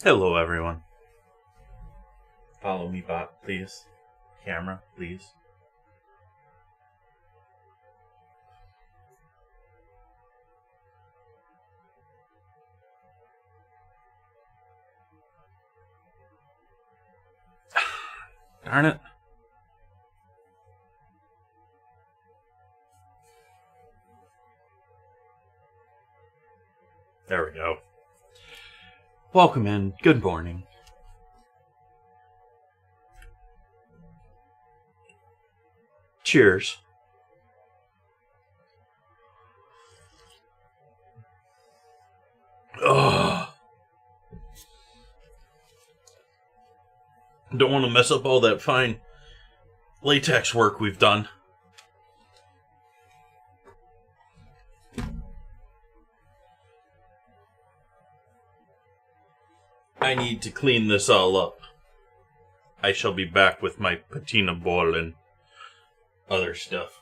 Hello, everyone. Follow me, bot, please. Camera, please. Darn it. There we go. Welcome in. Good morning. Cheers. Ugh. Don't want to mess up all that fine latex work we've done. I need to clean this all up. I shall be back with my patina ball and other stuff.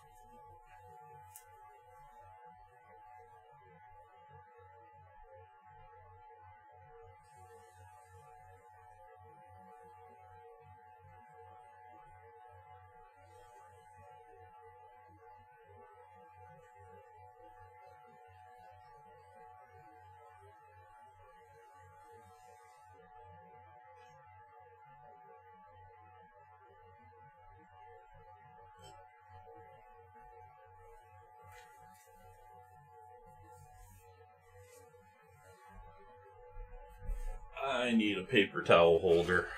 I need a paper towel holder.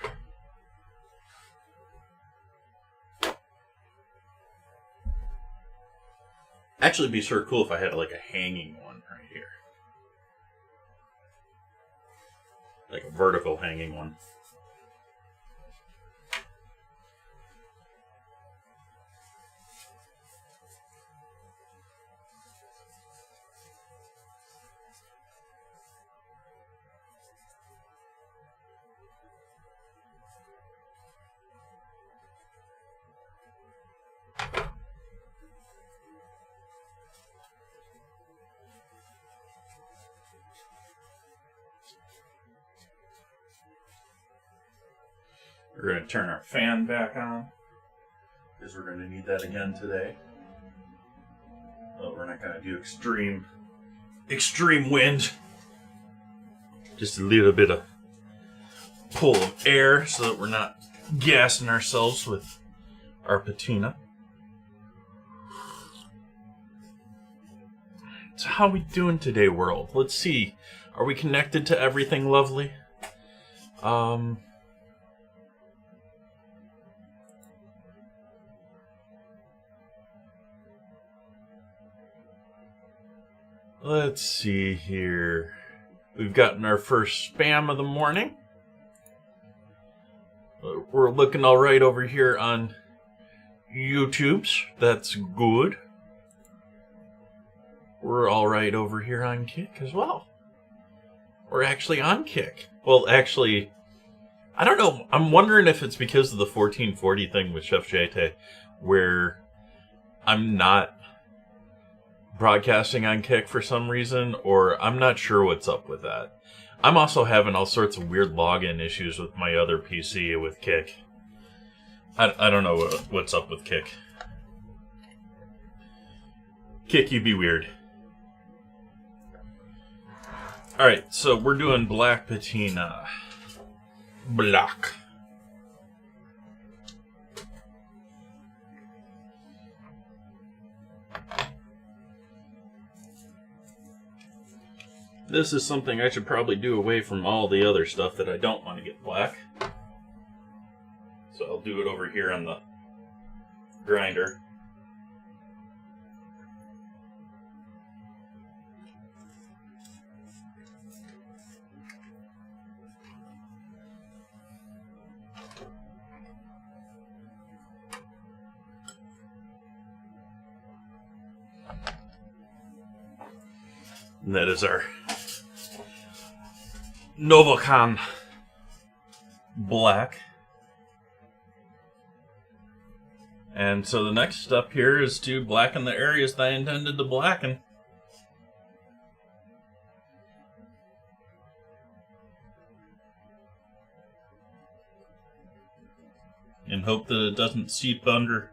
Actually, it'd be sort of cool if I had like a hanging one right here. Like a vertical hanging one. We're going to turn our fan back on, because we're going to need that again today. But we're not going to do extreme wind. Just a little bit of pull of air so that we're not gassing ourselves with our patina. So how are we doing today, world? Let's see. Are we connected to everything lovely? Let's see here. We've gotten our first spam of the morning. We're looking all right over here on YouTube's. That's good. We're all right over here on Kick as well. We're actually on Kick. Well, actually, I don't know. I'm wondering if it's because of the 1440 thing with Chef JT, where I'm not broadcasting on Kick for some reason, or I'm not sure what's up with that. I'm also having all sorts of weird login issues with my other PC with Kick. I don't know what's up with Kick. Kick, you be weird. Alright, so we're doing black patina. Black. This is something I should probably do away from all the other stuff that I don't want to get black. So I'll do it over here on the grinder. And that is our Novacon Black. And so the next step here is to blacken the areas that I intended to blacken. and hope that it doesn't seep under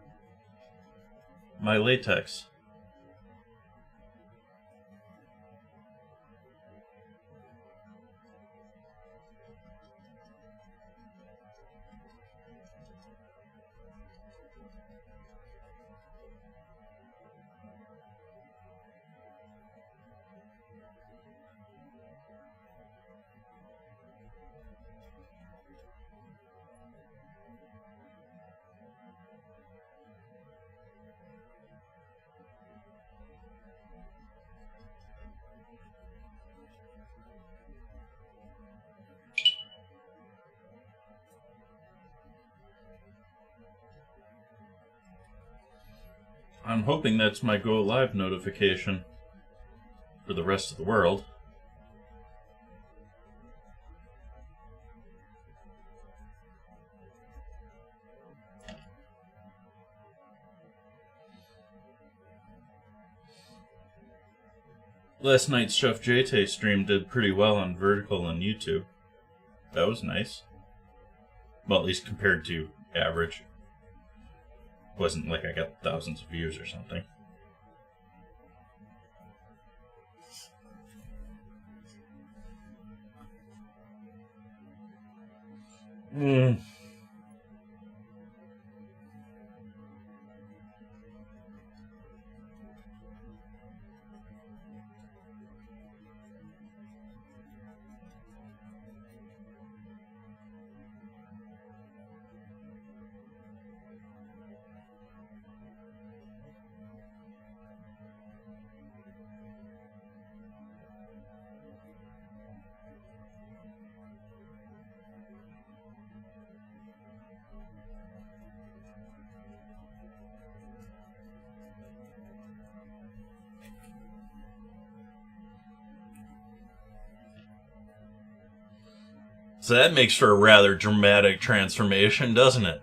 my latex. I'm hoping that's my go live notification for the rest of the world. Last night's Chef JT stream did pretty well on vertical on YouTube. That was nice. Well, at least compared to average. Wasn't like I got thousands of views or something. So that makes for a rather dramatic transformation, doesn't it?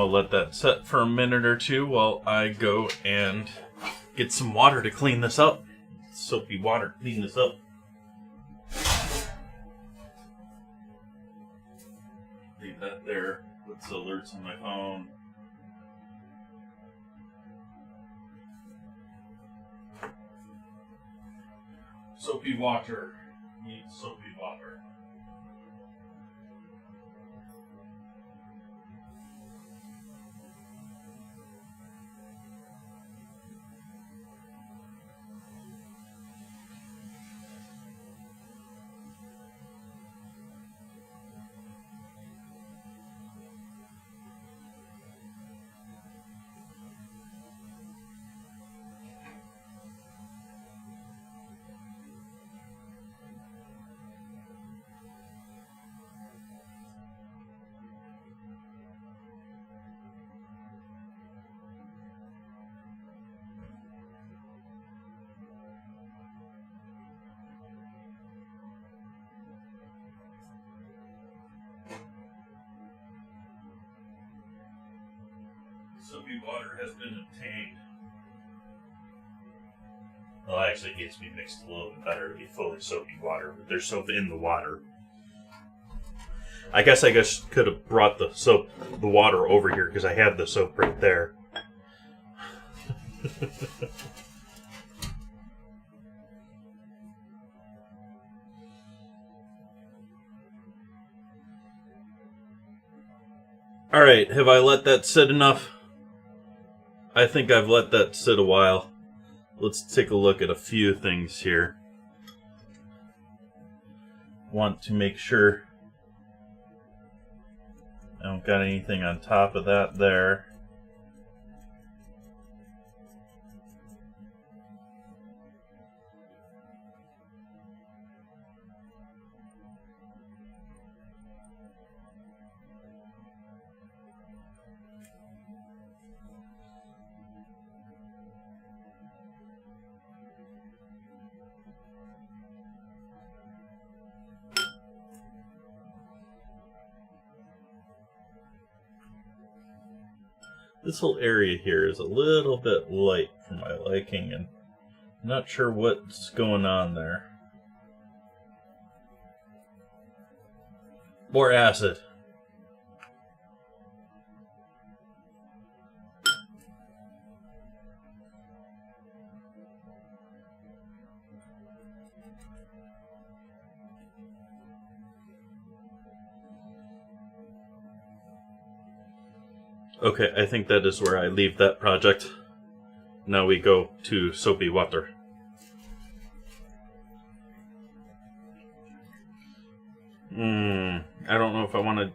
we'll let that set for a minute or two while I go and get some water to clean this up. Soapy water, clean this up. Leave that there. Puts alerts on my phone. Soapy water. Need soapy water. Soapy water has been obtained. Well, actually, it needs to be mixed a little bit better to be fully soapy water, but there's soap in the water. I guess could have brought the water over here because I have the soap right there. All right, have I let that sit enough? I think I've let that sit a while. Let's take a look at a few things here. Want to make sure I don't got anything on top of that there. This whole area here is a little bit light for my liking, and I'm not sure what's going on there. More acid. Okay, I think that is where I leave that project. Now we go to soapy water. I don't know if I want to...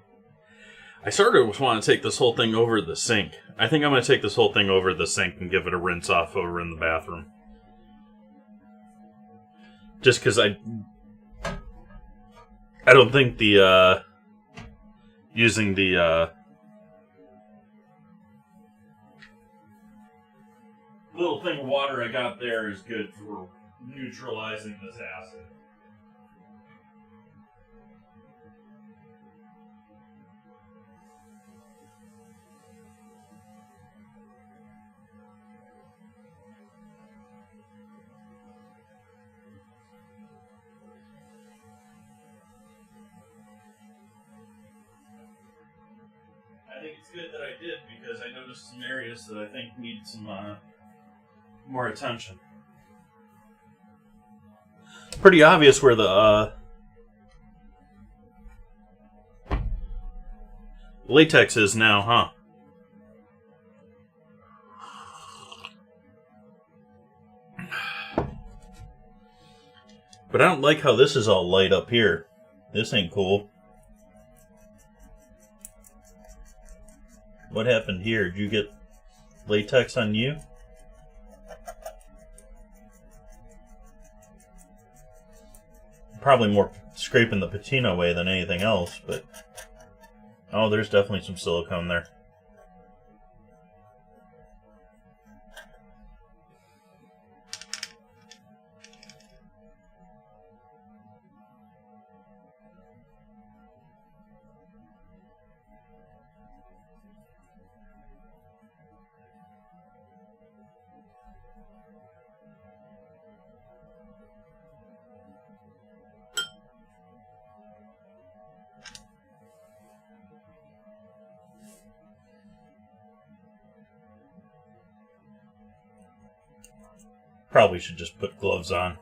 I sort of want to take this whole thing over the sink. I think I'm going to take this whole thing over the sink and give it a rinse off over in the bathroom. Just because I don't think the, using the, little thing of water I got there is good for neutralizing this acid. I think it's good that I did because I noticed some areas that I think need some more attention. Pretty obvious where the latex is now, huh? But I don't like how this is all light up here. This ain't cool. What happened here? Did you get latex on you? Probably more scraping the patina away than anything else, but... Oh, there's definitely some silicone there. Probably should just put gloves on.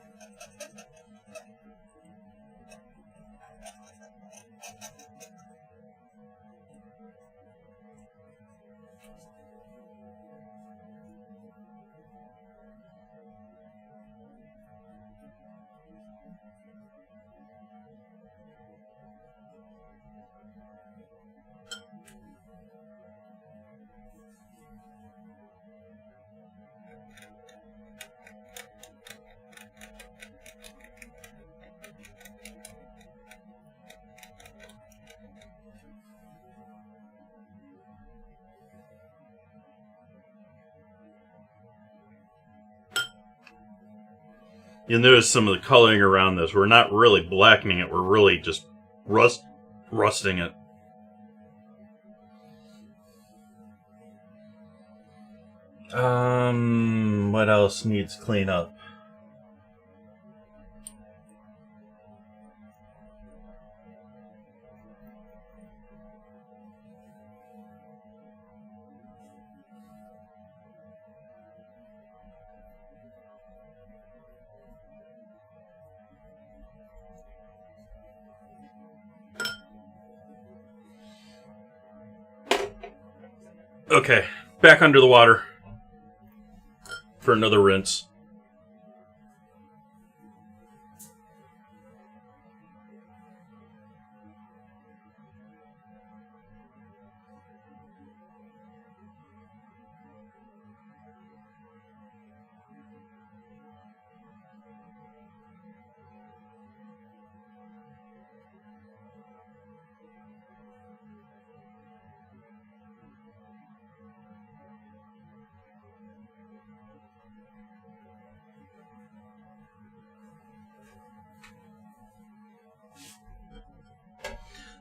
You'll notice some of the coloring around this. We're not really blackening it. We're really just rusting it. What else needs cleanup? Okay, back under the water for another rinse.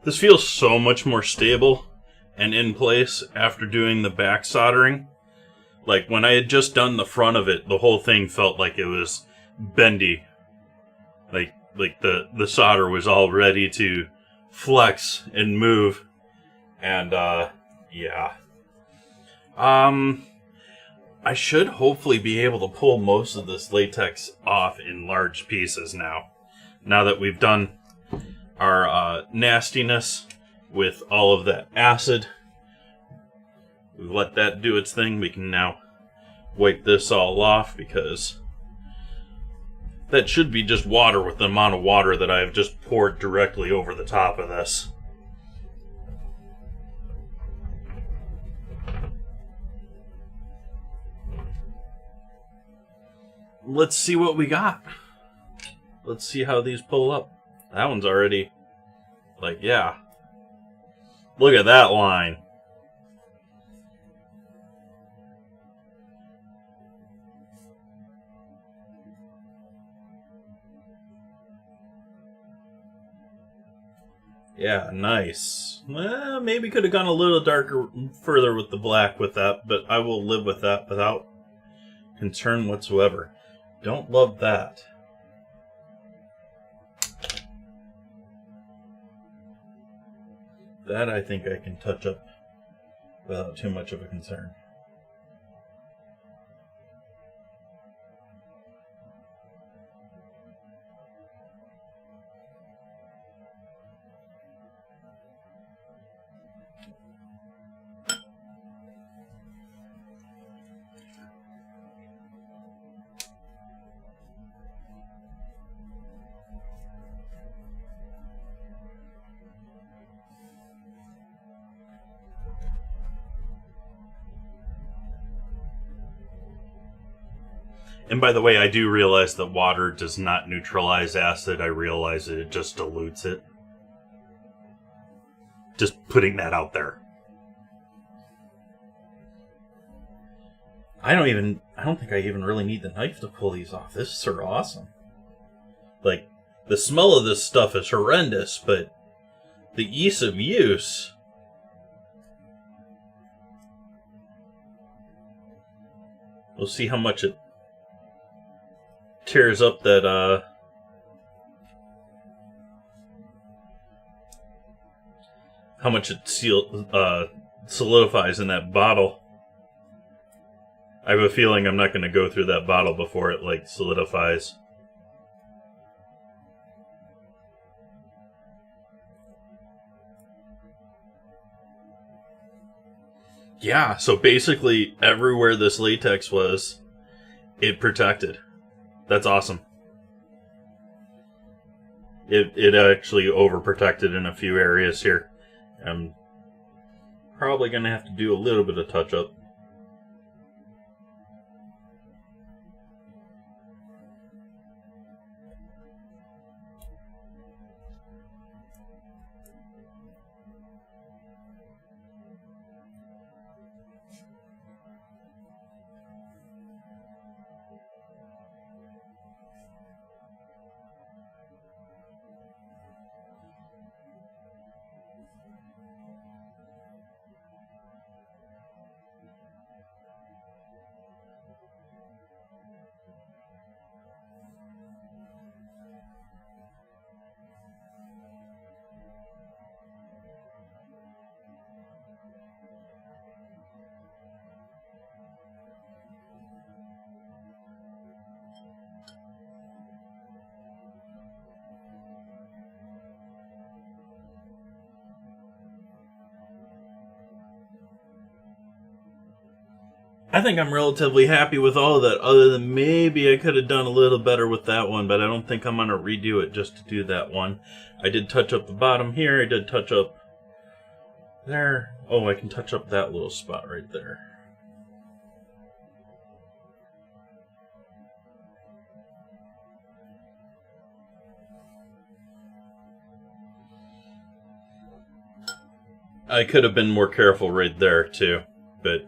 This feels so much more stable and in place after doing the back soldering. Like, when I had just done the front of it, the whole thing felt like it was bendy. Like the solder was all ready to flex and move. And, yeah. I should hopefully be able to pull most of this latex off in large pieces now. Now that we've done our nastiness with all of that acid. We've let that do its thing. We can now wipe this all off because that should be just water with the amount of water that I have just poured directly over the top of this. Let's see what we got. Let's see how these pull up. That one's already, like, yeah. Look at that line. Yeah, nice. Well, maybe could have gone a little darker further with the black with that, but I will live with that without concern whatsoever. Don't love that. That I think I can touch up without too much of a concern. And by the way, I do realize that water does not neutralize acid. I realize that it just dilutes it. Just putting that out there. I don't think I even really need the knife to pull these off. This is sort of awesome. Like, the smell of this stuff is horrendous, but the ease of use. We'll see how much it tears up that, how much it solidifies in that bottle. I have a feeling I'm not going to go through that bottle before it, like, solidifies. Yeah, so basically everywhere this latex was, it protected. That's awesome. It actually overprotected in a few areas here. I'm probably going to have to do a little bit of touch-up. I think I'm relatively happy with all of that, other than maybe I could have done a little better with that one, but I don't think I'm going to redo it just to do that one. I did touch up the bottom here, I did touch up there. Oh, I can touch up that little spot right there. I could have been more careful right there, too, but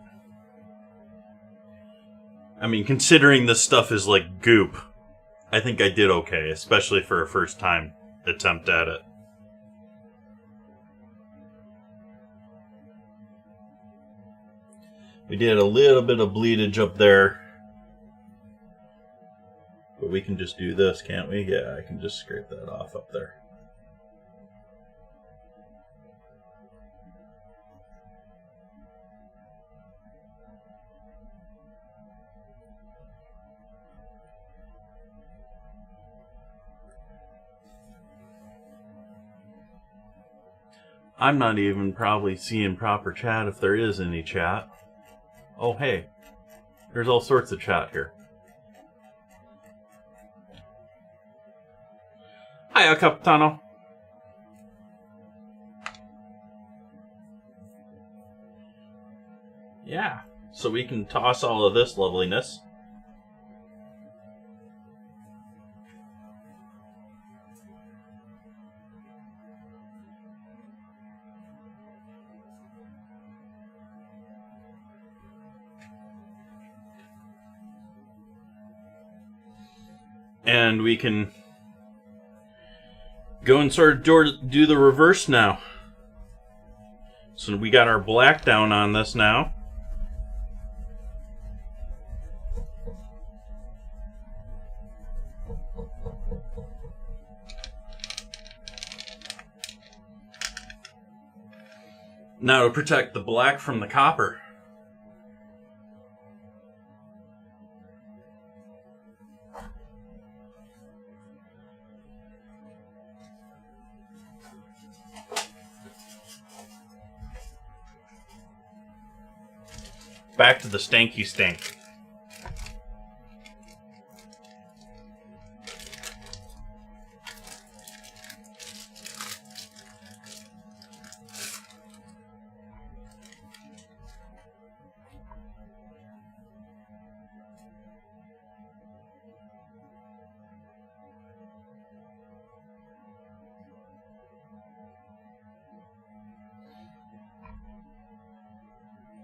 I mean, considering this stuff is like goop, I think I did okay, especially for a first time attempt at it. We did a little bit of bleedage up there. But we can just do this, can't we? Yeah, I can just scrape that off up there. I'm not even probably seeing proper chat if there is any chat. Oh, hey. There's all sorts of chat here. Hiya, Capitano. Yeah, so we can toss all of this loveliness. And we can go and sort of do the reverse now. So we got our black down on this now. Now to protect the black from the copper. Back to the stanky stink.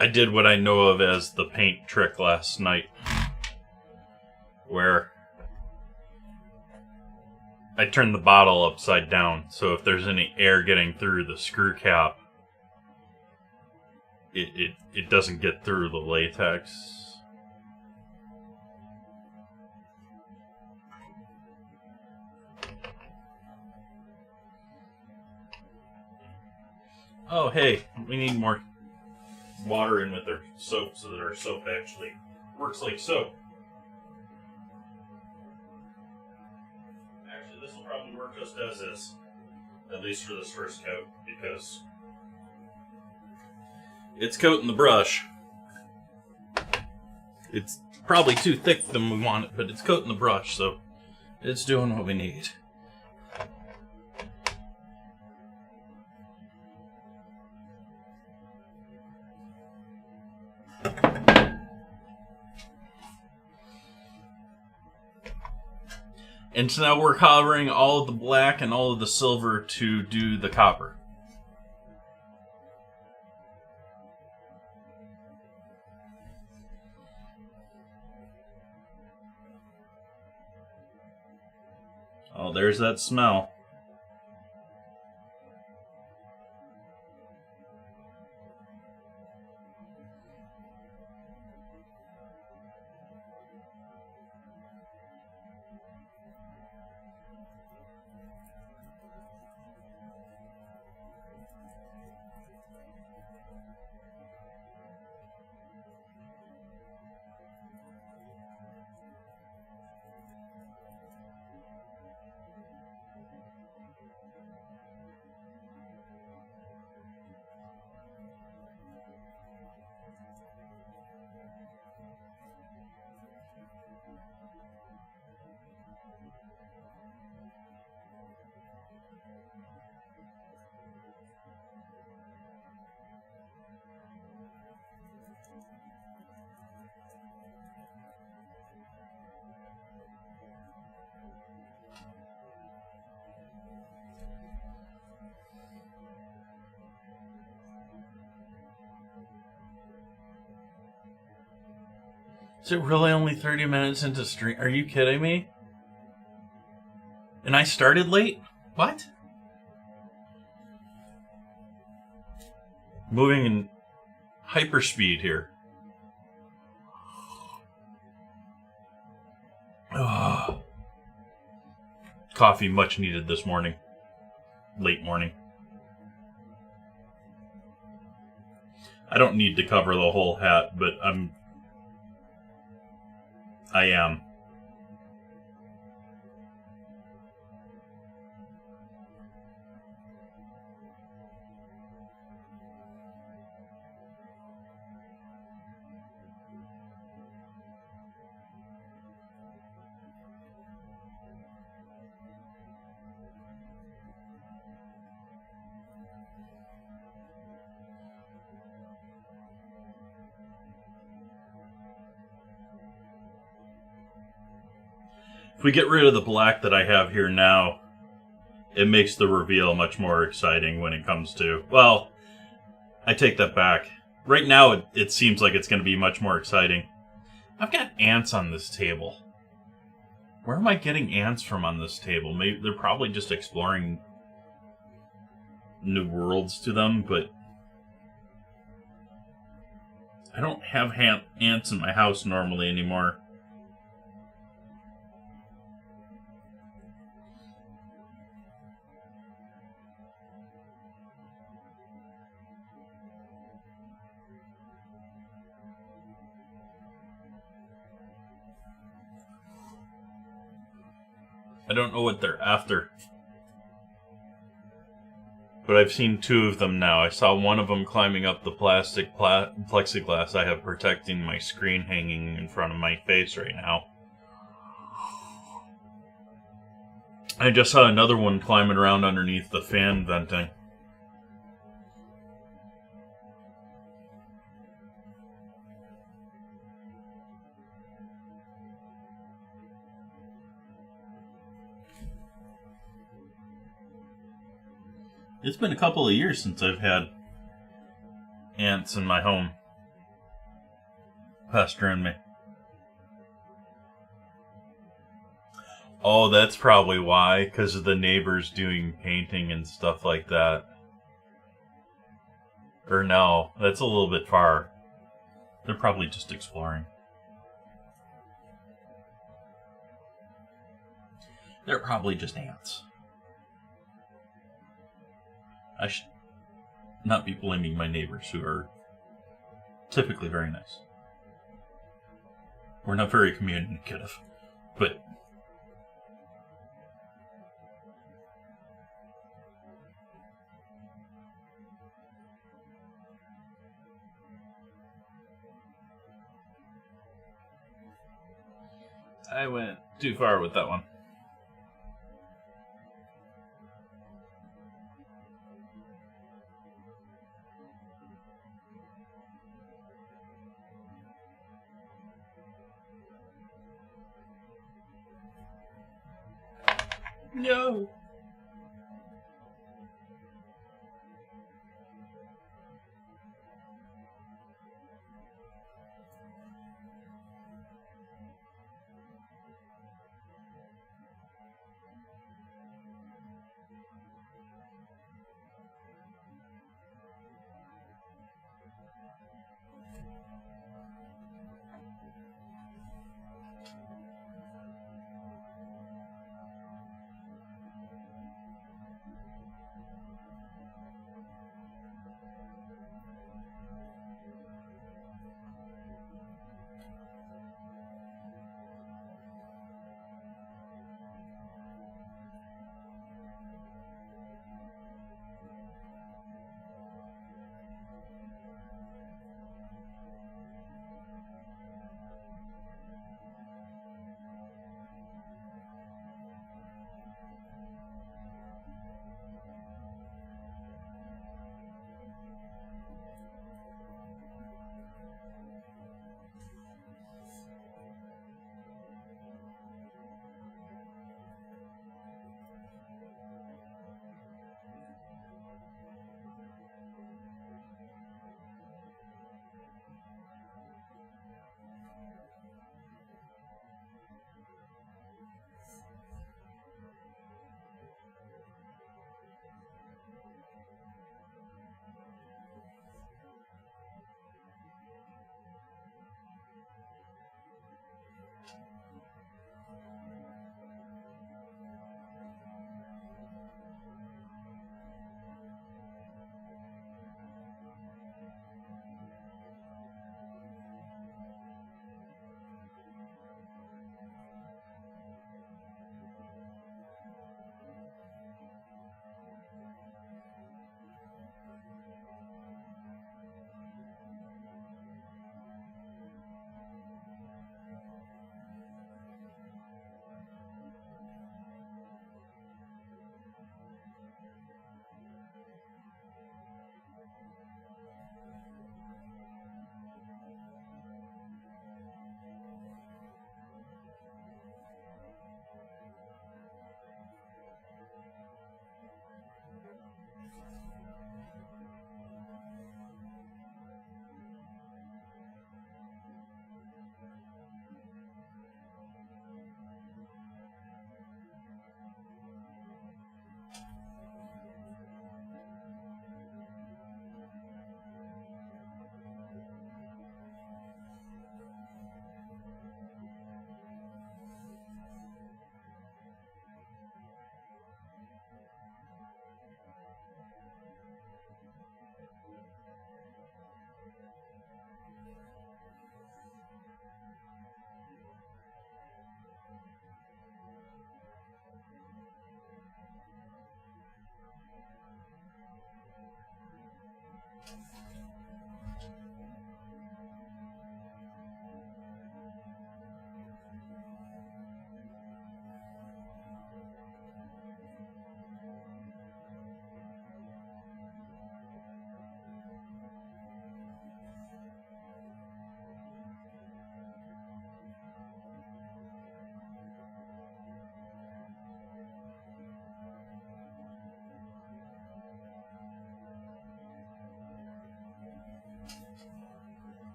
I did what I know of as the paint trick last night, where I turned the bottle upside down, so if there's any air getting through the screw cap, it doesn't get through the latex. Oh, hey, we need more water in with our soap so that our soap actually Works like so. Actually, this will probably work just as is. At least for this first coat, because it's coating the brush. It's probably too thick than we want it, but it's coating the brush, so it's doing what we need. And so now we're covering all of the black and all of the silver to do the copper. Oh, there's that smell. Is it really only 30 minutes into stream? Are you kidding me? And I started late? What? Moving in hyperspeed here. Oh. Coffee much needed this morning. Late morning. I don't need to cover the whole hat, but I am. If we get rid of the black that I have here now, it makes the reveal much more exciting when it comes to... Well, I take that back. Right now, it seems like it's going to be much more exciting. I've got ants on this table. Where am I getting ants from on this table? Maybe they're probably just exploring new worlds to them, but... I don't have ants in my house normally anymore. I don't know what they're after. But I've seen two of them now. I saw one of them climbing up the plastic plexiglass I have protecting my screen hanging in front of my face right now. I just saw another one climbing around underneath the fan venting. It's been a couple of years since I've had ants in my home pestering me. Oh, that's probably why, because of the neighbors doing painting and stuff like that. Or no, that's a little bit far. They're probably just exploring. They're probably just ants. I should not be blaming my neighbors, who are typically very nice. We're not very communicative. But I went too far with that one. No.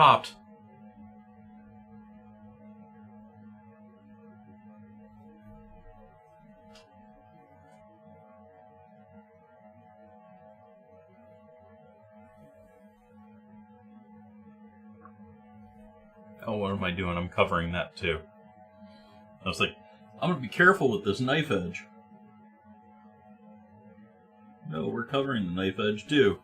popped. Oh, what am I doing? I'm covering that too. I was like, I'm going to be careful with this knife edge. No, we're covering the knife edge too.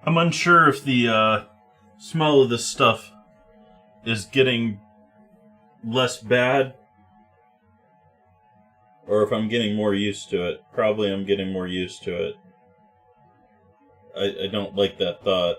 I'm unsure if the smell of this stuff is getting less bad or if I'm getting more used to it. Probably I'm getting more used to it. I don't like that thought.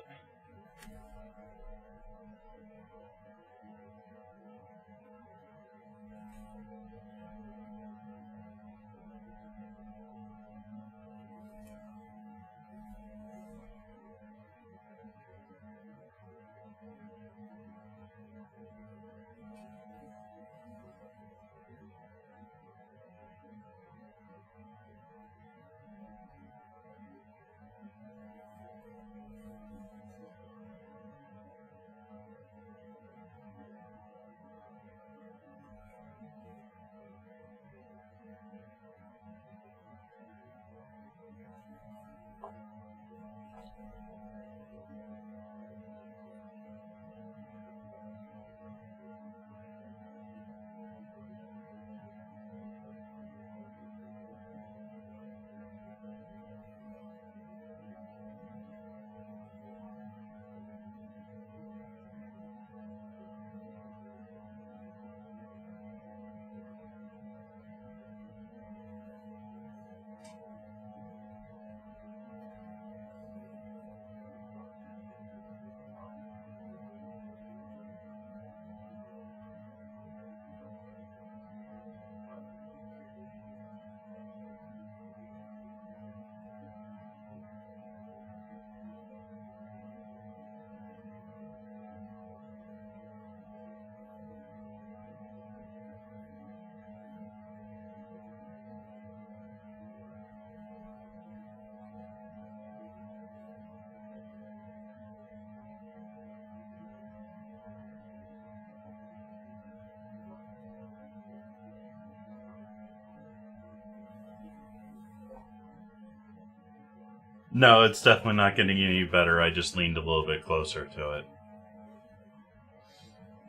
No, it's definitely not getting any better. I just leaned a little bit closer to it.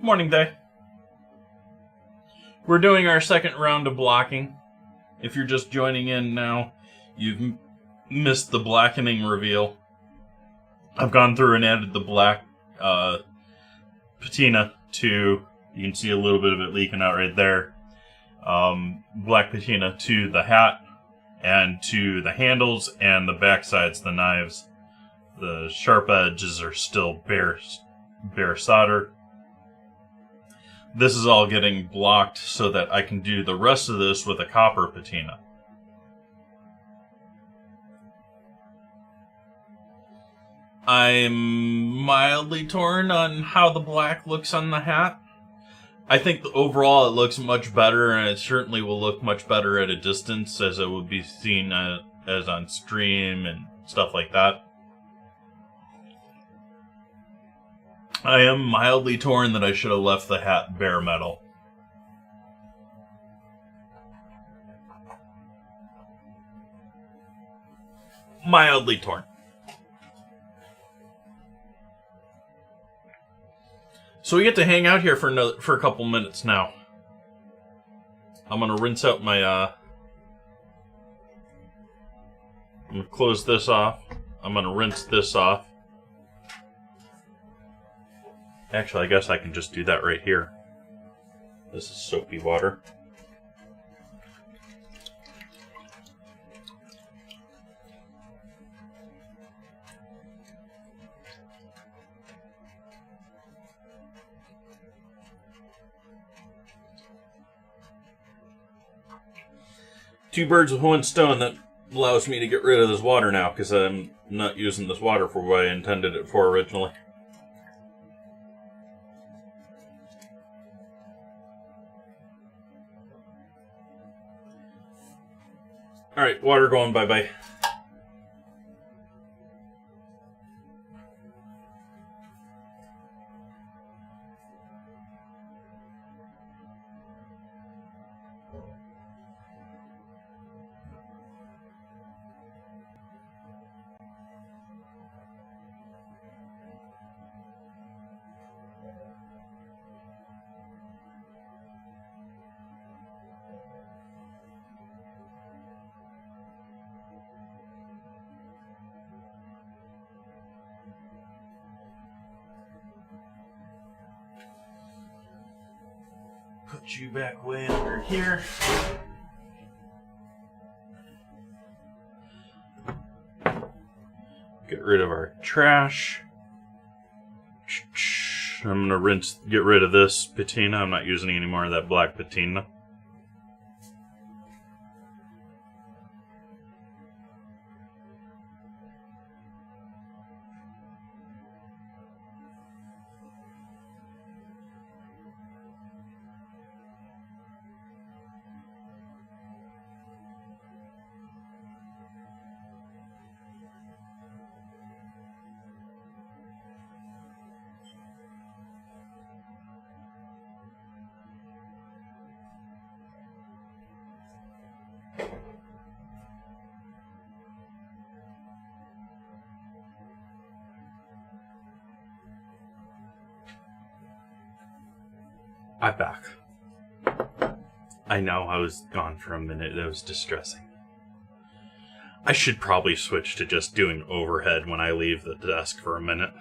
Morning day. We're doing our second round of blocking. If you're just joining in now, you've missed the blackening reveal. I've gone through and added the black patina to, you can see a little bit of it leaking out right there, black patina to the hat and to the handles and the back sides, the knives. The sharp edges are still bare solder. This is all getting blocked so that I can do the rest of this with a copper patina. I'm mildly torn on how the black looks on the hat. I think overall it looks much better, and it certainly will look much better at a distance, as it would be seen as on stream and stuff like that. I am mildly torn that I should have left the hat bare metal. Mildly torn. So we get to hang out here for a couple minutes now. I'm gonna rinse out my I'm gonna close this off. I'm going to rinse this off. Actually, I guess I can just do that right here. This is soapy water. Two birds with one stone. That allows me to get rid of this water now, because I'm not using this water for what I intended it for originally. Alright, water going bye-bye. Put you back way under here. Get rid of our trash. I'm going to get rid of this patina. I'm not using any more of that black patina. I'm back. I know I was gone for a minute. It was distressing. I should probably switch to just doing overhead when I leave the desk for a minute.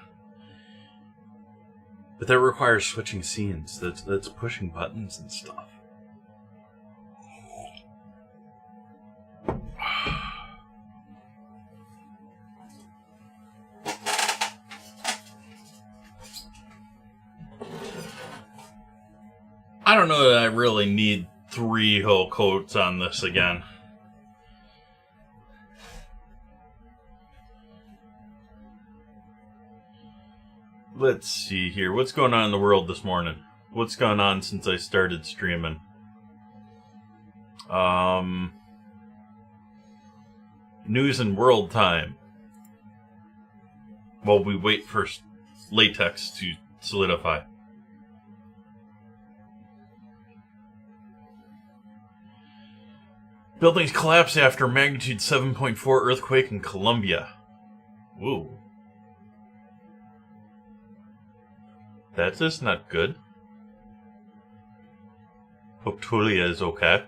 But that requires switching scenes. That's pushing buttons and stuff. I don't know that I really need 3 whole coats on this again. Let's see here. What's going on in the world this morning? What's gone on since I started streaming? News and world time. While we wait for latex to solidify. Buildings collapse after magnitude 7.4 earthquake in Colombia. Woo. That is not good. Hope Tulia is okay.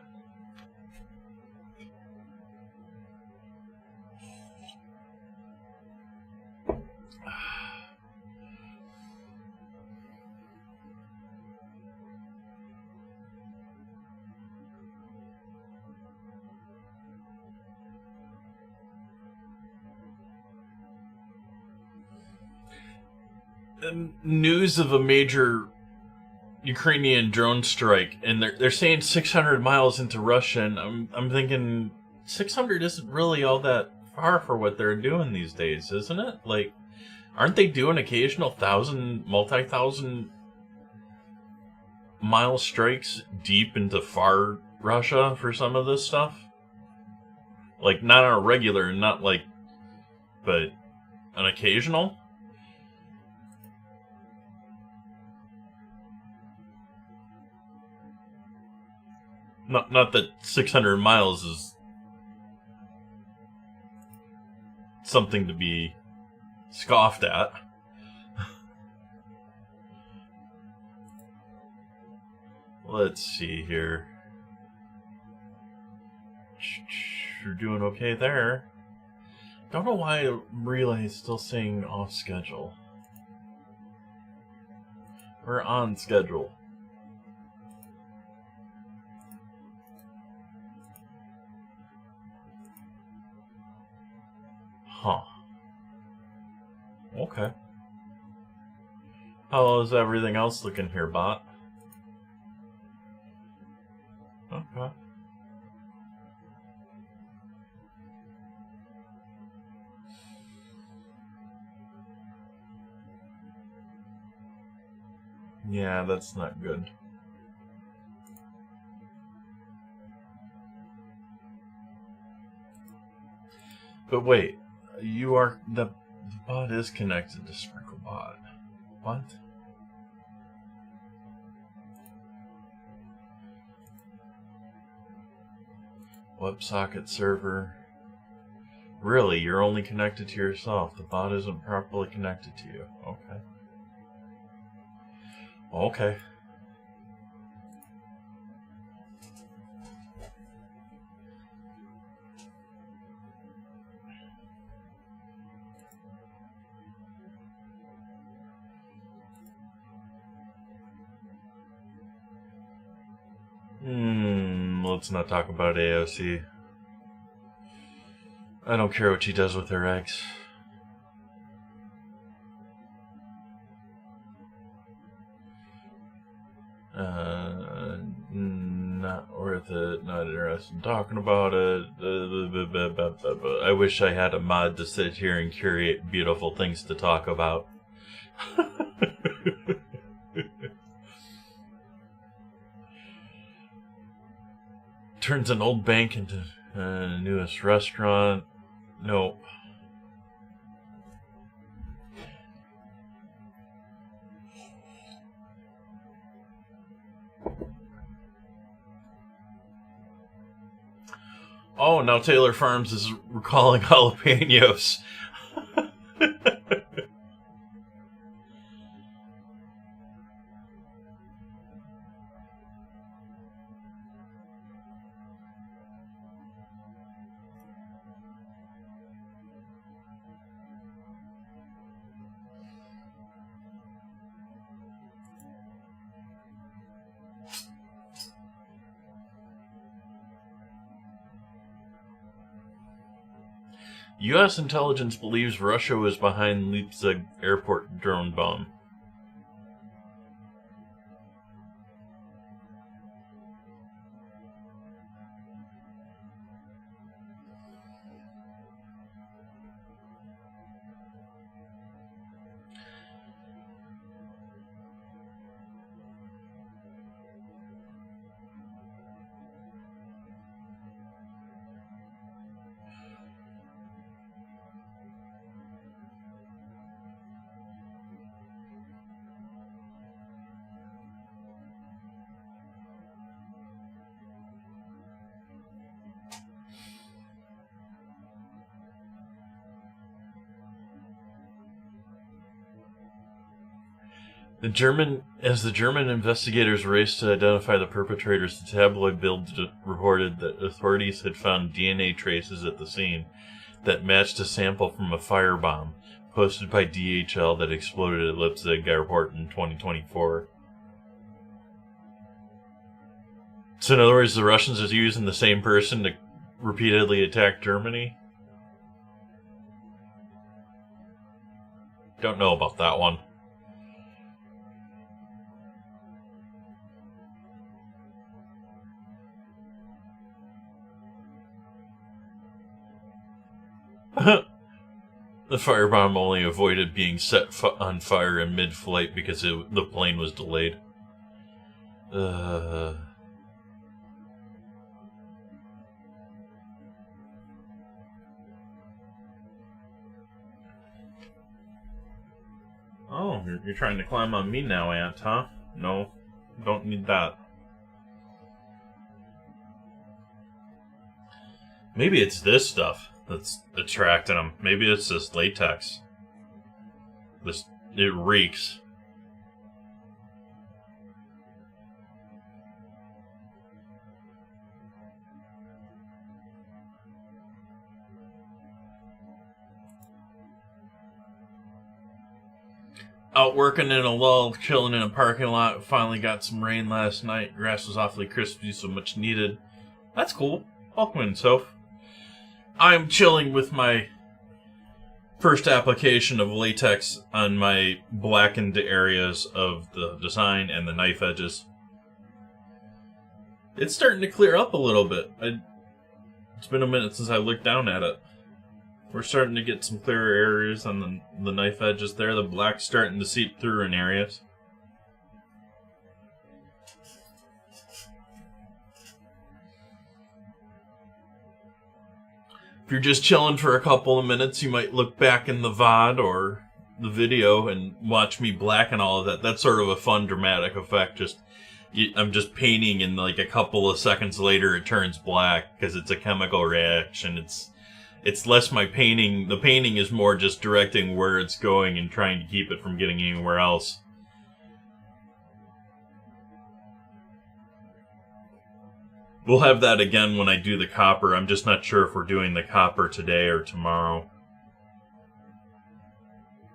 News of a major Ukrainian drone strike, and they're saying 600 miles into Russia, and I'm thinking 600 isn't really all that far for what they're doing these days, isn't it? Like, aren't they doing occasional multi-thousand mile strikes deep into far Russia for some of this stuff? Like, not on a regular, not like, but an occasional? Not that 600 miles is something to be scoffed at. Let's see here. You're doing okay there. Don't know why relay is still saying off schedule. We're on schedule. Huh. Okay. How is everything else looking here, bot? Okay. Yeah, that's not good. But wait, the bot is connected to SprinkleBot. What? WebSocket server. Really, you're only connected to yourself. The bot isn't properly connected to you. Okay. Okay. Let's not talk about AOC. I don't care what she does with her eggs. Not worth it. Not interested in talking about it. I wish I had a mod to sit here and curate beautiful things to talk about. Turns an old bank into newest restaurant. Nope. Oh, now Taylor Farms is recalling jalapenos. U.S. intelligence believes Russia was behind Leipzig airport drone bomb. As the German investigators raced to identify the perpetrators, the tabloid Bild reported that authorities had found DNA traces at the scene that matched a sample from a firebomb posted by DHL that exploded at Leipzig airport in 2024. So in other words, the Russians are using the same person to repeatedly attack Germany? Don't know about that one. The firebomb only avoided being set on fire in mid-flight because the plane was delayed. Oh, you're trying to climb on me now, Aunt, huh? No, don't need that. Maybe it's this stuff that's attracting them. Maybe it's this latex. It reeks. Out working in a lull, chilling in a parking lot. Finally got some rain last night. Grass was awfully crispy, so much needed. That's cool. Welcome in, Soph. I'm chilling with my first application of latex on my blackened areas of the design and the knife edges. It's starting to clear up a little bit. It's been a minute since I looked down at it. We're starting to get some clearer areas on the knife edges there. The black's starting to seep through in areas. If you're just chilling for a couple of minutes, you might look back in the VOD or the video and watch me blacken all of that. That's sort of a fun dramatic effect. I'm just painting, and like a couple of seconds later it turns black because it's a chemical reaction. It's less my painting. The painting is more just directing where it's going and trying to keep it from getting anywhere else. We'll have that again when I do the copper. I'm just not sure if we're doing the copper today or tomorrow.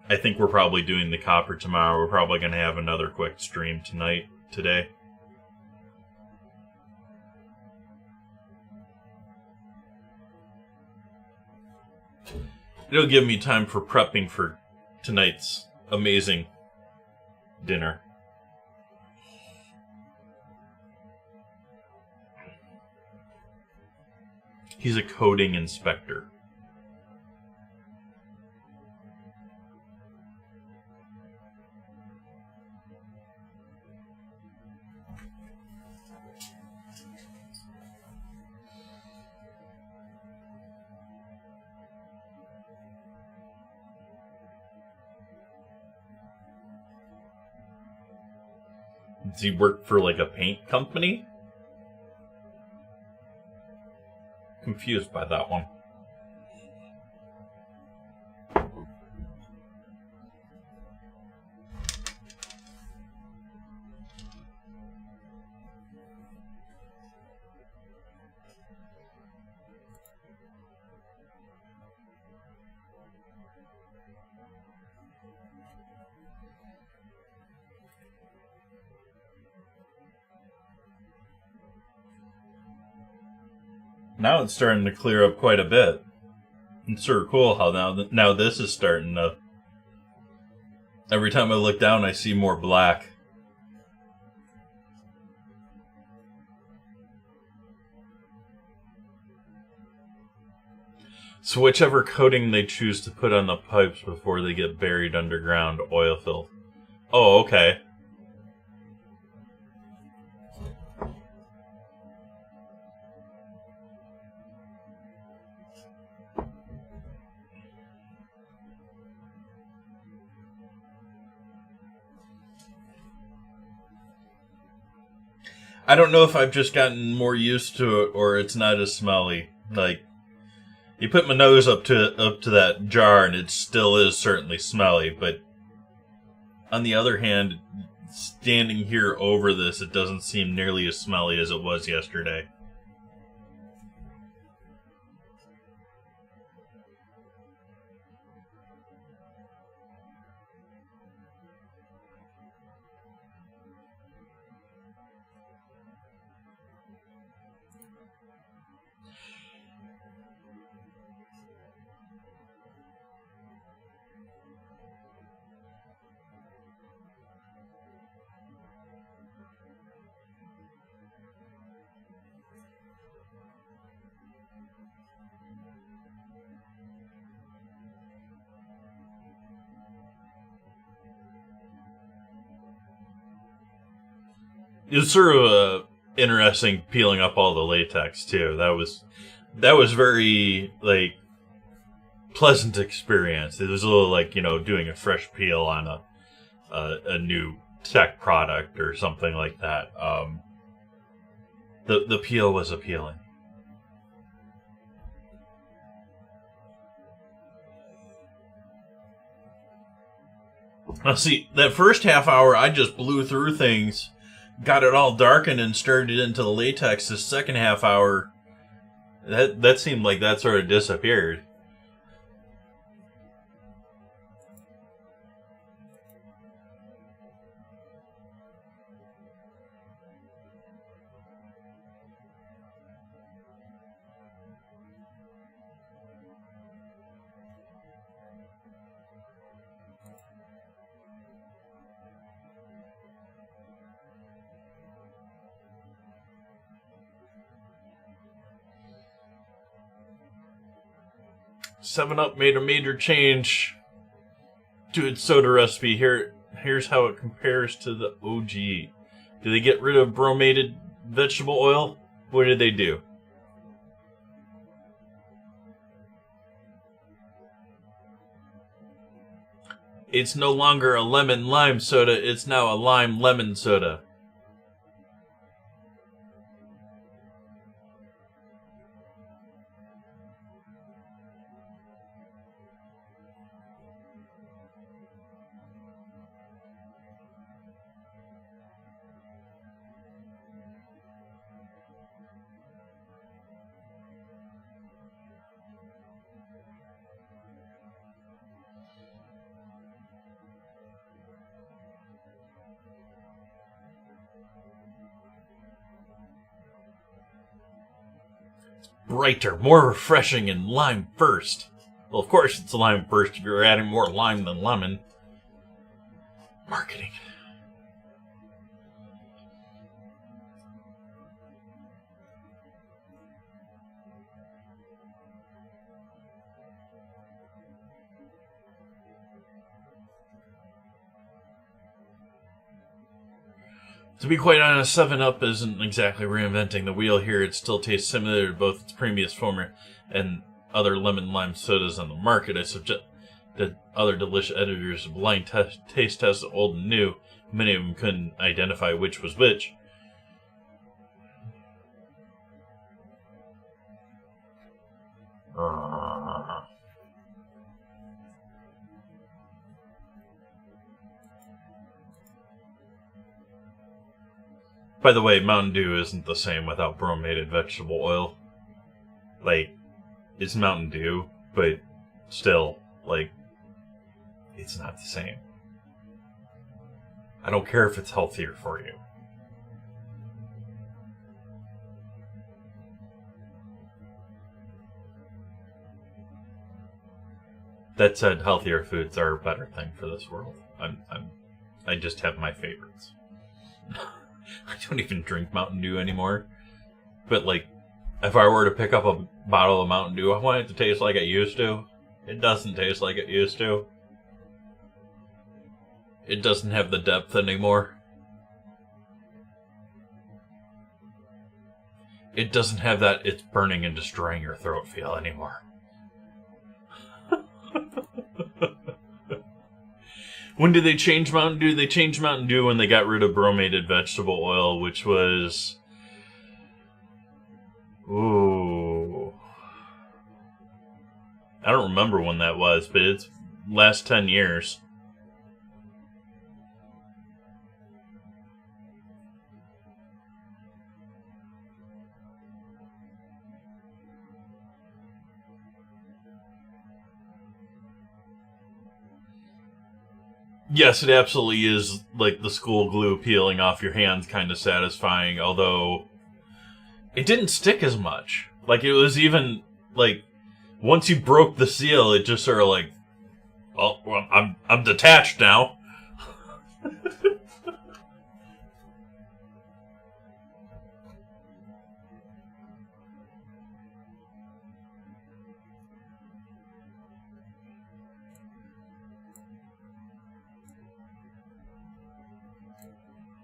I think we're probably doing the copper tomorrow. We're probably going to have another quick stream today. It'll give me time for prepping for tonight's amazing dinner. He's a coding inspector. Does he work for like a paint company? Confused by that one. Now it's starting to clear up quite a bit. It's sort of cool how now this is starting to... Every time I look down, I see more black. So whichever coating they choose to put on the pipes before they get buried underground, oil filled. Oh, okay. I don't know if I've just gotten more used to it or it's not as smelly. Like, you put my nose up to that jar and it still is certainly smelly, but on the other hand, standing here over this, it doesn't seem nearly as smelly as it was yesterday. It was sort of interesting peeling up all the latex too. That was very like pleasant experience. It was a little like, doing a fresh peel on a new tech product or something like that. The peel was appealing. Now see, that first half hour I just blew through things, got it all darkened and stirred it into the latex. The second half hour, that seemed like that sort of disappeared. 7-Up made a major change to its soda recipe. Here's how it compares to the OG. Did they get rid of bromated vegetable oil? What did they do? It's no longer a lemon lime soda, it's now a lime lemon soda. Brighter, more refreshing, and lime first. Well, of course it's lime first if you're adding more lime than lemon. Marketing. To be quite honest, 7-Up isn't exactly reinventing the wheel here. It still tastes similar to both its previous former and other lemon lime sodas on the market. I subject that other delicious editors blind taste tests old and new. Many of them couldn't identify which was which. By the way, Mountain Dew isn't the same without bromated vegetable oil. Like, it's Mountain Dew, but still, like, it's not the same. I don't care if it's healthier for you. That said, healthier foods are a better thing for this world. I just have my favorites. I don't even drink Mountain Dew anymore. But, like, if I were to pick up a bottle of Mountain Dew, I want it to taste like it used to. It doesn't taste like it used to. It doesn't have the depth anymore. It doesn't have that it's burning and destroying your throat feel anymore. When did they change Mountain Dew? They changed Mountain Dew when they got rid of bromated vegetable oil, which was... Ooh. I don't remember when that was, but it's last 10 years. Yes, it absolutely is like the school glue peeling off your hands kind of satisfying, although it didn't stick as much. Like, it was even, like, once you broke the seal, it just sort of like, oh, well, I'm detached now.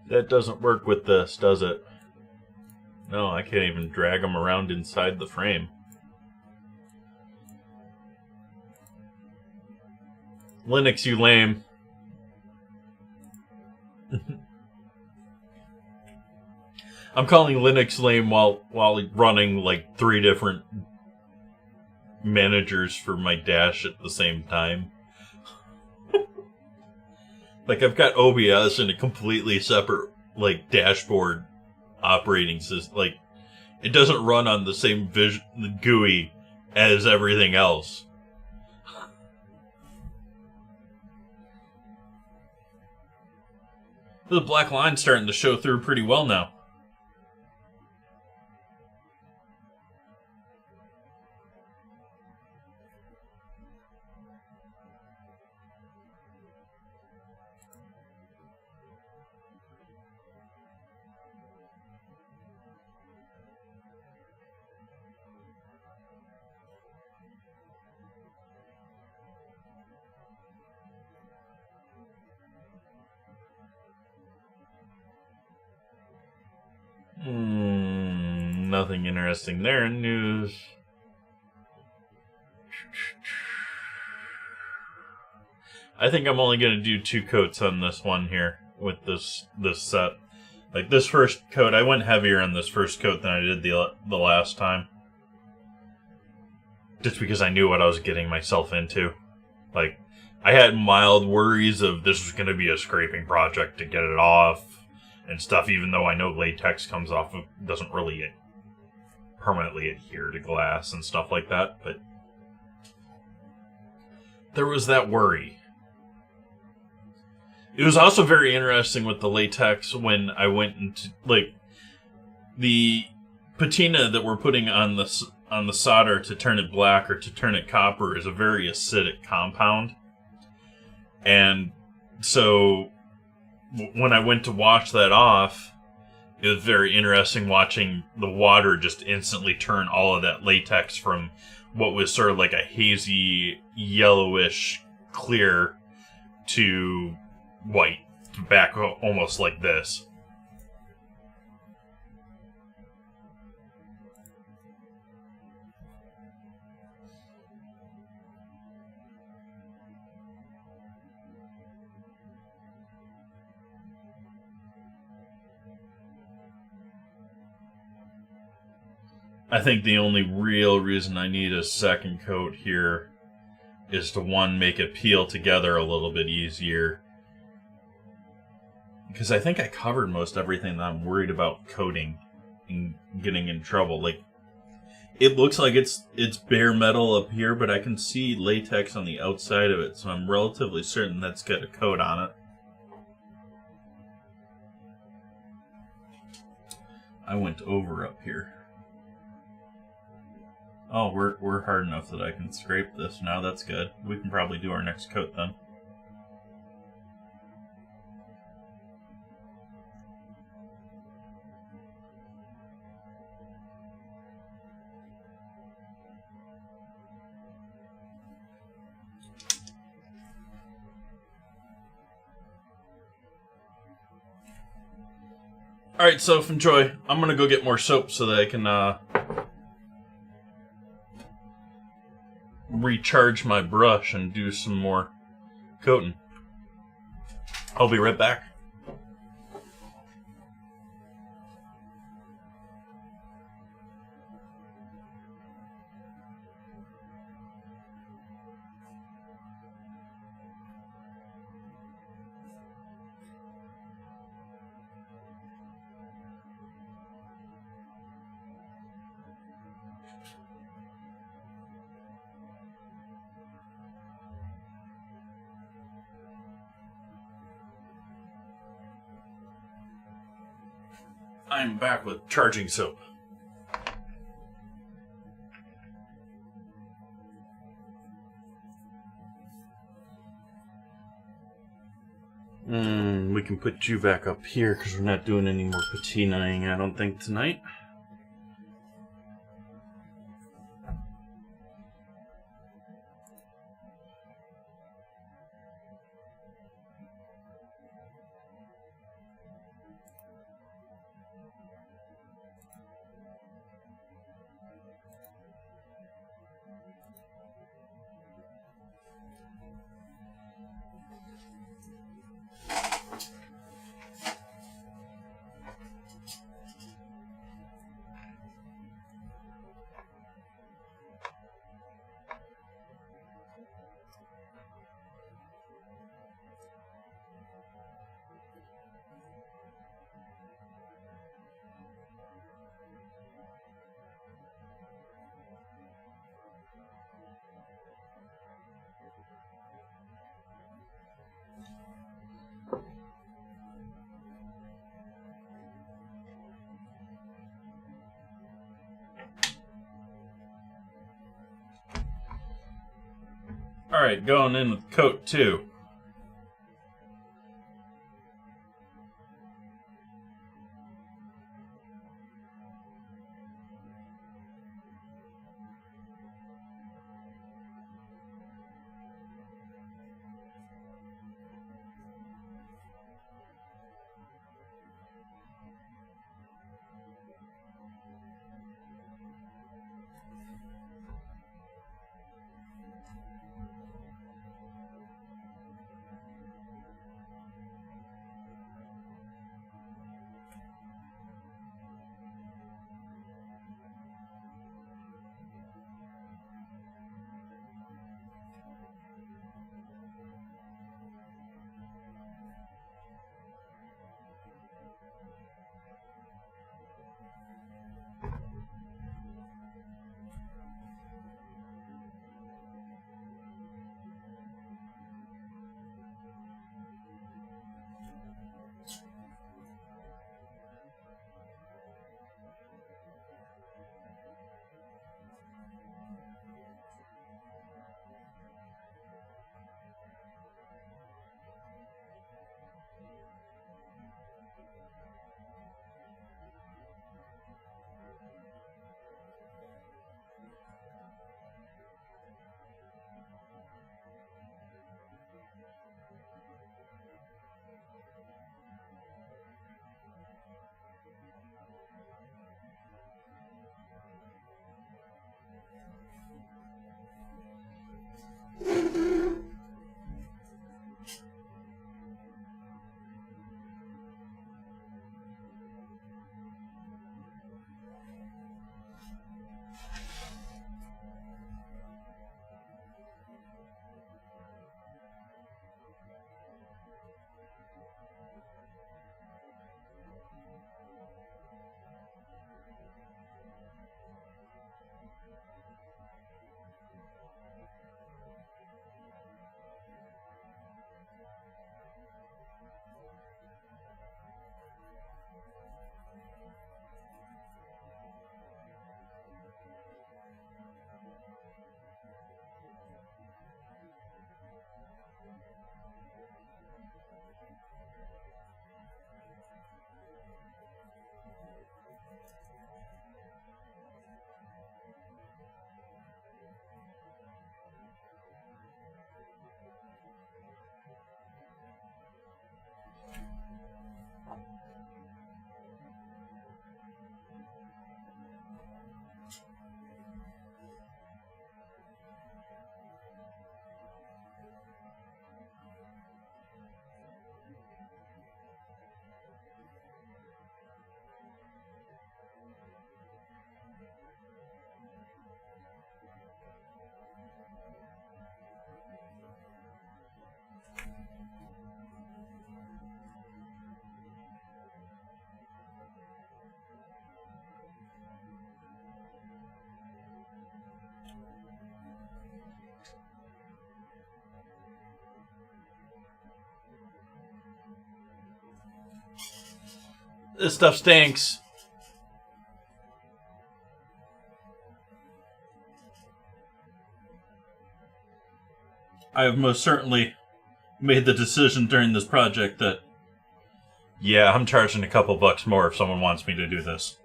That doesn't work with this, does it? No, I can't even drag them around inside the frame. Linux, you lame. I'm calling Linux lame while running like 3 different managers for my dash at the same time. Like, I've got OBS and a completely separate, like, dashboard operating system. Like, it doesn't run on the same GUI as everything else. The black line's starting to show through pretty well now. Nothing interesting there in news. I think I'm only going to do 2 coats on this one here with this set. Like this first coat, I went heavier on this first coat than I did the last time. Just because I knew what I was getting myself into. Like, I had mild worries of this was going to be a scraping project to get it off and stuff, even though I know latex comes off, doesn't really permanently adhere to glass and stuff like that, but there was that worry. It was also very interesting with the latex when I went into, like, the patina that we're putting on the solder to turn it black or to turn it copper is a very acidic compound. And so when I went to wash that off, it was very interesting watching the water just instantly turn all of that latex from what was sort of like a hazy, yellowish clear to white, back almost like this. I think the only real reason I need a second coat here is to, one, make it peel together a little bit easier. Because I think I covered most everything that I'm worried about coating and getting in trouble. Like, it looks like it's bare metal up here, but I can see latex on the outside of it, so I'm relatively certain that's got a coat on it. I went over up here. Oh, we're hard enough that I can scrape this now. That's good. We can probably do our next coat then. Alright, so enjoy. I'm gonna go get more soap so that I can recharge my brush and do some more coating. I'll be right back. I'm back with charging soap. We can put you back up here because we're not doing any more patinaing, I don't think, tonight. Alright, going in with coat 2. This stuff stinks. I have most certainly made the decision during this project that, yeah, I'm charging a couple bucks more if someone wants me to do this.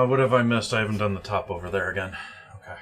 What have I missed? I haven't done the top over there again. Okay.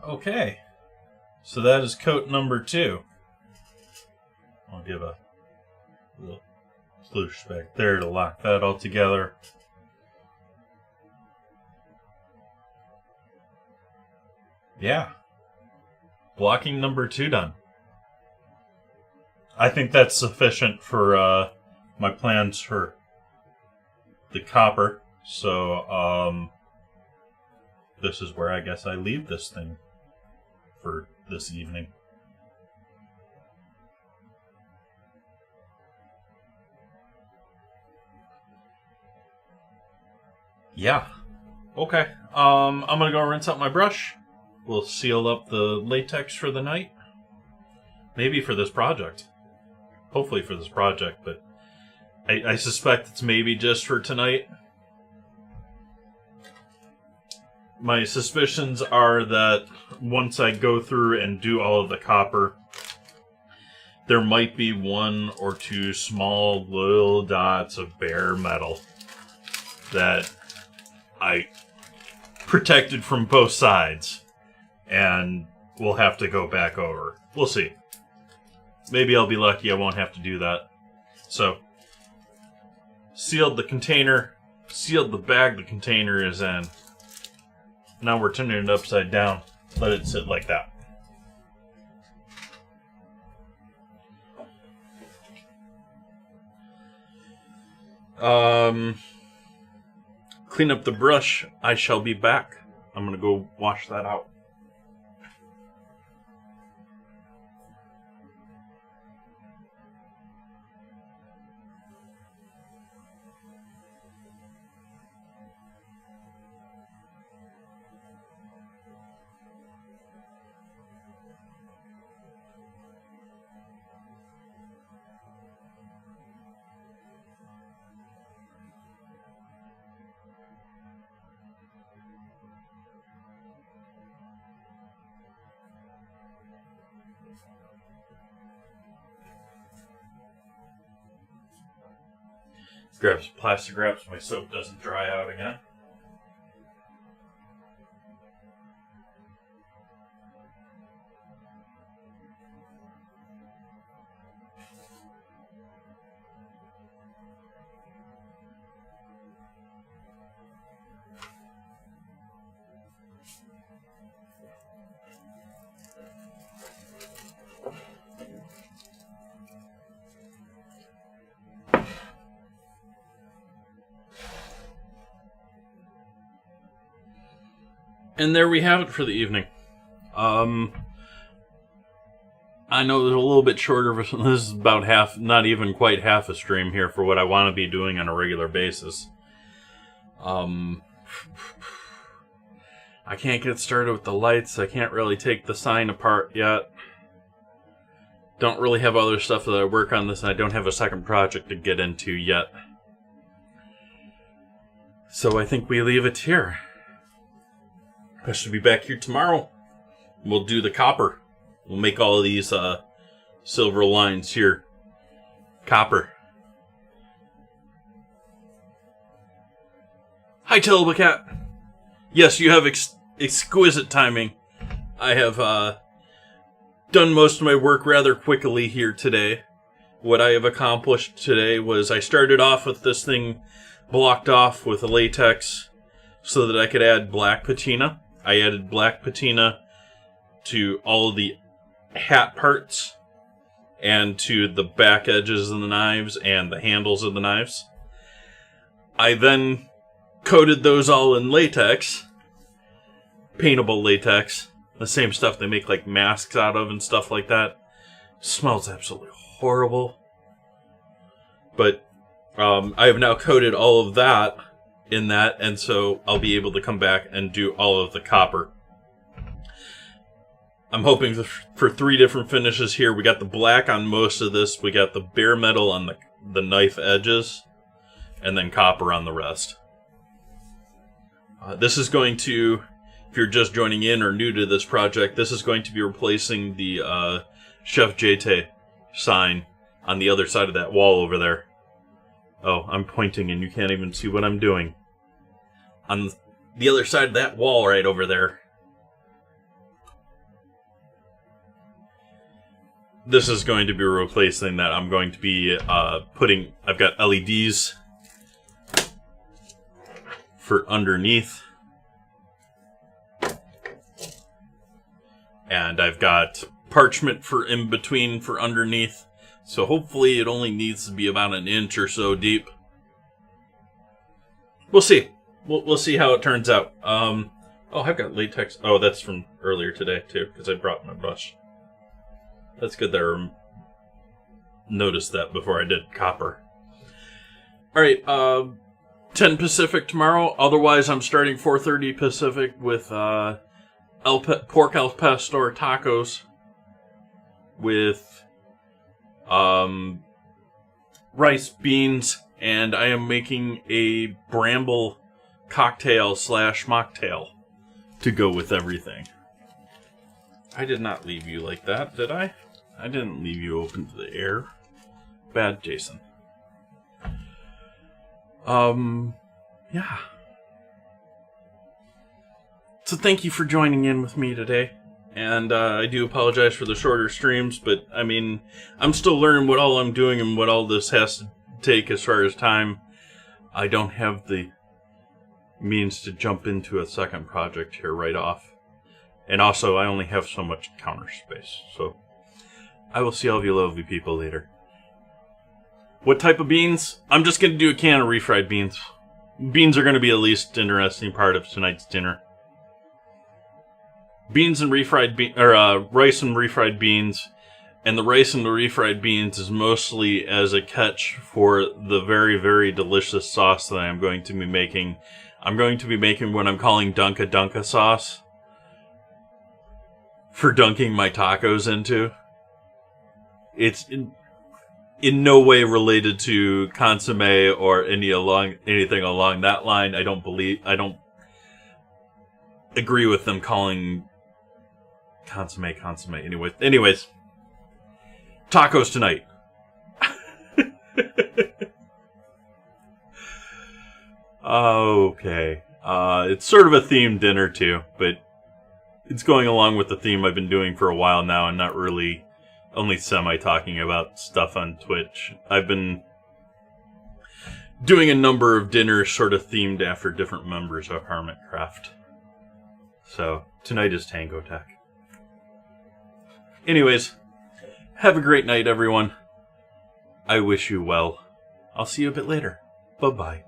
Okay. So that is coat number 2. I'll give a little sploosh back there to lock that all together. Yeah. Blocking number 2 done. I think that's sufficient for my plans for the copper. So this is where I guess I leave this thing for this evening. Yeah. Okay. I'm gonna go rinse out my brush. We'll seal up the latex for the night. Maybe for this project. Hopefully for this project, but I suspect it's maybe just for tonight. My suspicions are that once I go through and do all of the copper, there might be 1 or 2 small little dots of bare metal that I protected from both sides, and we'll have to go back over. We'll see. Maybe I'll be lucky I won't have to do that. So, sealed the container, sealed the bag the container is in. Now we're turning it upside down. Let it sit like that. Clean up the brush. I shall be back. I'm gonna go wash that out. Grab some plastic wrap so my soap doesn't dry out again. And there we have it for the evening. I know there's a little bit shorter. This is about half, not even quite half a stream here for what I want to be doing on a regular basis. I can't get started with the lights. I can't really take the sign apart yet. Don't really have other stuff that I work on this, and I don't have a second project to get into yet. So I think we leave it here. I should be back here tomorrow. We'll do the copper. We'll make all of these silver lines here copper. Hi, Telebacat. Yes, you have exquisite timing. I have done most of my work rather quickly here today. What I have accomplished today was I started off with this thing blocked off with a latex so that I could add black patina. I added black patina to all of the hat parts and to the back edges of the knives and the handles of the knives. I then coated those all in latex, paintable latex, the same stuff they make like masks out of and stuff like that. Smells absolutely horrible. But I have now coated all of that in that, and so I'll be able to come back and do all of the copper. I'm hoping for 3 different finishes here. We got the black on most of this, we got the bare metal on the knife edges, and then copper on the rest. This is going to, if you're just joining in or new to this project, this is going to be replacing the Chef JT sign on the other side of that wall over there. Oh, I'm pointing and you can't even see what I'm doing. On the other side of that wall right over there. this is going to be replacing that. I'm going to be putting... I've got LEDs for underneath. And I've got parchment for in between for underneath. So hopefully it only needs to be about an inch or so deep. We'll see. We'll see how it turns out. Oh, I've got latex. Oh, that's from earlier today, too, because I brought my brush. That's good that I noticed that before I did copper. Alright, 10 Pacific tomorrow. Otherwise, I'm starting 4:30 Pacific with pork al pastor tacos with rice, beans, and I am making a bramble cocktail / mocktail to go with everything. I did not leave you like that, did I? I didn't leave you open to the air. Bad, Jason. Yeah. So thank you for joining in with me today. And I do apologize for the shorter streams, but I mean, I'm still learning what all I'm doing and what all this has to take as far as time. I don't have the means to jump into a second project here right off. And also, I only have so much counter space. So, I will see all of you lovely people later. What type of beans? I'm just going to do a can of refried beans. Beans are going to be the least interesting part of tonight's dinner. Beans and refried rice and refried beans. And the rice and the refried beans is mostly as a catch for the very, very delicious sauce that I'm going to be making. I'm going to be making what I'm calling Dunka Dunka sauce for dunking my tacos into. It's in no way related to consomme or anything along that line. I don't agree with them calling consomme. Anyways, tacos tonight. Okay. It's sort of a themed dinner too, but it's going along with the theme I've been doing for a while now and not really only semi-talking about stuff on Twitch. I've been doing a number of dinners sort of themed after different members of Hermitcraft. So, tonight is Tango Tech. Anyways, have a great night, everyone. I wish you well. I'll see you a bit later. Bye-bye.